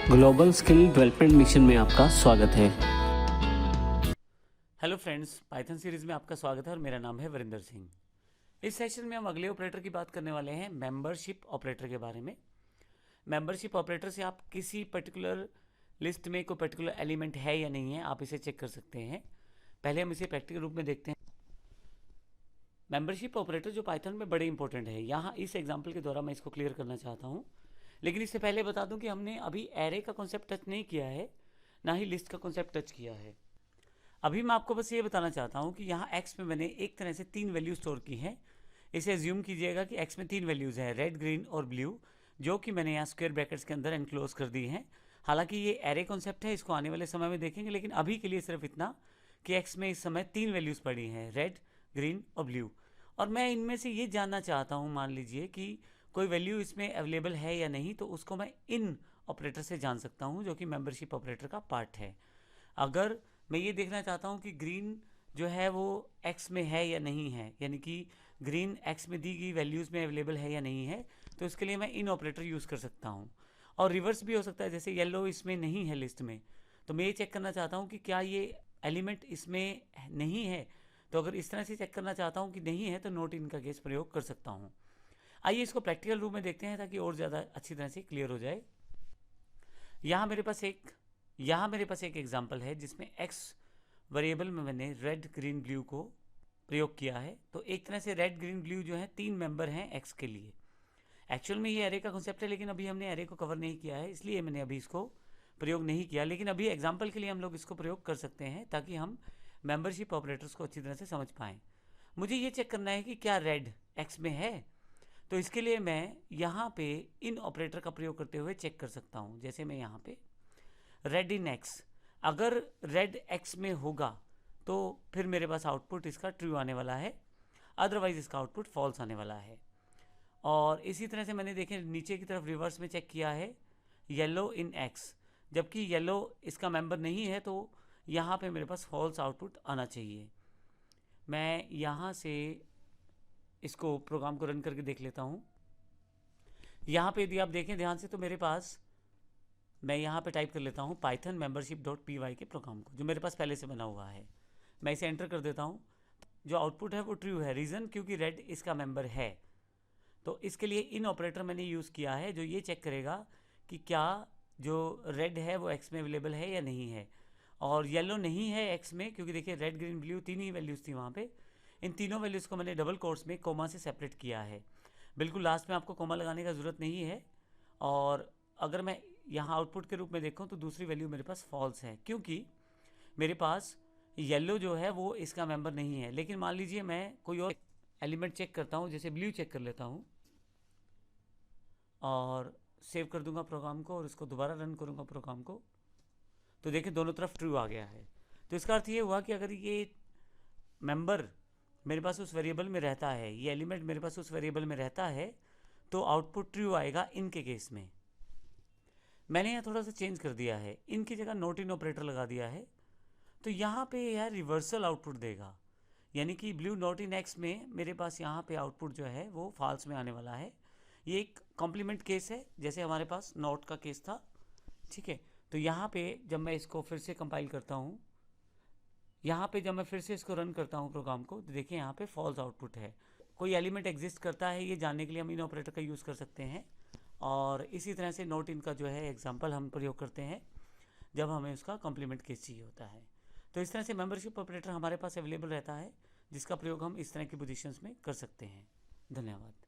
Global skill development mission में आपका स्वागत है। हेलो फ्रेंड्स, पाइथन सीरीज में आपका स्वागत है और मेरा नाम है वरिंदर सिंह। इस सेशन में हम अगले ऑपरेटर की बात करने वाले हैं, मेंबरशिप ऑपरेटर के बारे में। मेंबरशिप ऑपरेटर से आप किसी पर्टिकुलर लिस्ट में कोई पर्टिकुलर एलिमेंट है या नहीं है, आप इसे चेक कर सकते हैं। पहले हम इसे प्रैक्टिकल रूप में देखते हैं। मेंबरशिप ऑपरेटर जो पाइथन में बड़े इंपॉर्टेंट है, यहाँ इस एग्जाम्पल के द्वारा मैं इसको क्लियर करना चाहता हूँ। लेकिन इससे पहले बता दूं कि हमने अभी एरे का कॉन्सेप्ट टच नहीं किया है, ना ही लिस्ट का कॉन्सेप्ट टच किया है। अभी मैं आपको बस ये बताना चाहता हूँ कि यहाँ x में मैंने एक तरह से 3 वैल्यू स्टोर की हैं। इसे एज्यूम कीजिएगा कि x में 3 वैल्यूज़ हैं, रेड, ग्रीन और ब्लू, जो कि मैंने यहाँ स्क्वायर ब्रैकेट्स के अंदर एनक्लोज कर दी हैं। हालांकि ये एरे कॉन्सेप्ट है, इसको आने वाले समय में देखेंगे, लेकिन अभी के लिए सिर्फ इतना कि x में इस समय 3 वैल्यूज़ पड़ी हैं, रेड, ग्रीन और ब्लू। और मैं इनमें से ये जानना चाहता हूँ, मान लीजिए कि कोई वैल्यू इसमें अवेलेबल है या नहीं, तो उसको मैं इन ऑपरेटर से जान सकता हूँ, जो कि मेंबरशिप ऑपरेटर का पार्ट है। अगर मैं ये देखना चाहता हूँ कि ग्रीन जो है वो x में है या नहीं है, यानी कि ग्रीन x में दी गई वैल्यूज़ में अवेलेबल है या नहीं है, तो इसके लिए मैं इन ऑपरेटर यूज़ कर सकता हूँ। और रिवर्स भी हो सकता है, जैसे येलो इसमें नहीं है लिस्ट में, तो मैं ये चेक करना चाहता हूँ कि क्या ये एलिमेंट इसमें नहीं है। तो अगर इस तरह से चेक करना चाहता हूँ कि नहीं है, तो नोट इन का केस प्रयोग कर सकता हूँ। आइए इसको प्रैक्टिकल रूप में देखते हैं, ताकि और ज़्यादा अच्छी तरह से क्लियर हो जाए। यहाँ मेरे पास एक एग्जाम्पल है जिसमें x वेरिएबल में मैंने रेड, ग्रीन, ब्लू को प्रयोग किया है। तो एक तरह से रेड, ग्रीन, ब्लू जो है 3 मेंबर हैं x के लिए। एक्चुअल में ये एरे का कॉन्सेप्ट है, लेकिन अभी हमने एरे को कवर नहीं किया है, इसलिए मैंने अभी इसको प्रयोग नहीं किया। लेकिन अभी एग्जाम्पल के लिए हम लोग इसको प्रयोग कर सकते हैं, ताकि हम मेंबरशिप ऑपरेटर्स को अच्छी तरह से समझ पाएँ। मुझे ये चेक करना है कि क्या रेड x में है, तो इसके लिए मैं यहाँ पे इन ऑपरेटर का प्रयोग करते हुए चेक कर सकता हूँ। जैसे मैं यहाँ पे रेड इन एक्स, अगर रेड एक्स में होगा तो फिर मेरे पास आउटपुट इसका ट्रू आने वाला है, अदरवाइज इसका आउटपुट फॉल्स आने वाला है। और इसी तरह से मैंने देखें नीचे की तरफ रिवर्स में चेक किया है येलो इन एक्स, जबकि येलो इसका मेंबर नहीं है, तो यहाँ पे मेरे पास फॉल्स आउटपुट आना चाहिए। मैं यहाँ से इसको प्रोग्राम को रन करके देख लेता हूँ। यहाँ पे यदि आप देखें ध्यान से, तो मेरे पास, मैं यहाँ पे टाइप कर लेता हूँ पाइथन membership.py के प्रोग्राम को, जो मेरे पास पहले से बना हुआ है। मैं इसे एंटर कर देता हूँ। जो आउटपुट है वो ट्रू है, रीज़न क्योंकि रेड इसका मेंबर है। तो इसके लिए इन ऑपरेटर मैंने यूज़ किया है, जो ये चेक करेगा कि क्या जो रेड है वो एक्स में अवेलेबल है या नहीं है। और येलो नहीं है एक्स में, क्योंकि देखिए रेड, ग्रीन, ब्लू 3 ही वैल्यूज़ थी वहाँ पे। इन तीनों वैल्यूज़ को मैंने डबल कोट्स में कोमा से सेपरेट किया है। बिल्कुल लास्ट में आपको कोमा लगाने का ज़रूरत नहीं है। और अगर मैं यहाँ आउटपुट के रूप में देखूँ, तो दूसरी वैल्यू मेरे पास फॉल्स है, क्योंकि मेरे पास येलो जो है वो इसका मेंबर नहीं है। लेकिन मान लीजिए मैं कोई और एलिमेंट चेक करता हूँ, जैसे ब्लू चेक कर लेता हूँ, और सेव कर दूंगा प्रोग्राम को और इसको दोबारा रन करूँगा प्रोग्राम को, तो देखिए दोनों तरफ ट्रू आ गया है। तो इसका अर्थ ये हुआ कि अगर ये मेंबर मेरे पास उस वेरिएबल में रहता है, ये एलिमेंट मेरे पास उस वेरिएबल में रहता है, तो आउटपुट ट्रू आएगा इनके केस में। मैंने यहाँ थोड़ा सा चेंज कर दिया है, इनकी जगह नॉट इन ऑपरेटर लगा दिया है, तो यहाँ पे यह रिवर्सल आउटपुट देगा। यानी कि ब्लू नॉट इन एक्स में मेरे पास यहाँ पे आउटपुट जो है वो फॉल्स में आने वाला है। ये एक कॉम्प्लीमेंट केस है, जैसे हमारे पास नॉट का केस था, ठीक है। तो यहाँ पे जब मैं इसको फिर से कंपाइल करता हूँ, यहाँ पे जब मैं फिर से इसको रन करता हूँ प्रोग्राम को, तो देखिए यहाँ पे फॉल्स आउटपुट है। कोई एलिमेंट एग्जिस्ट करता है, ये जानने के लिए हम इन ऑपरेटर का यूज़ कर सकते हैं। और इसी तरह से नोट इनका जो है एग्जांपल हम प्रयोग करते हैं जब हमें उसका कॉम्प्लीमेंट केस चाहिए होता है। तो इस तरह से मेंबरशिप ऑपरेटर हमारे पास अवेलेबल रहता है, जिसका प्रयोग हम इस तरह की पोजीशंस में कर सकते हैं। धन्यवाद।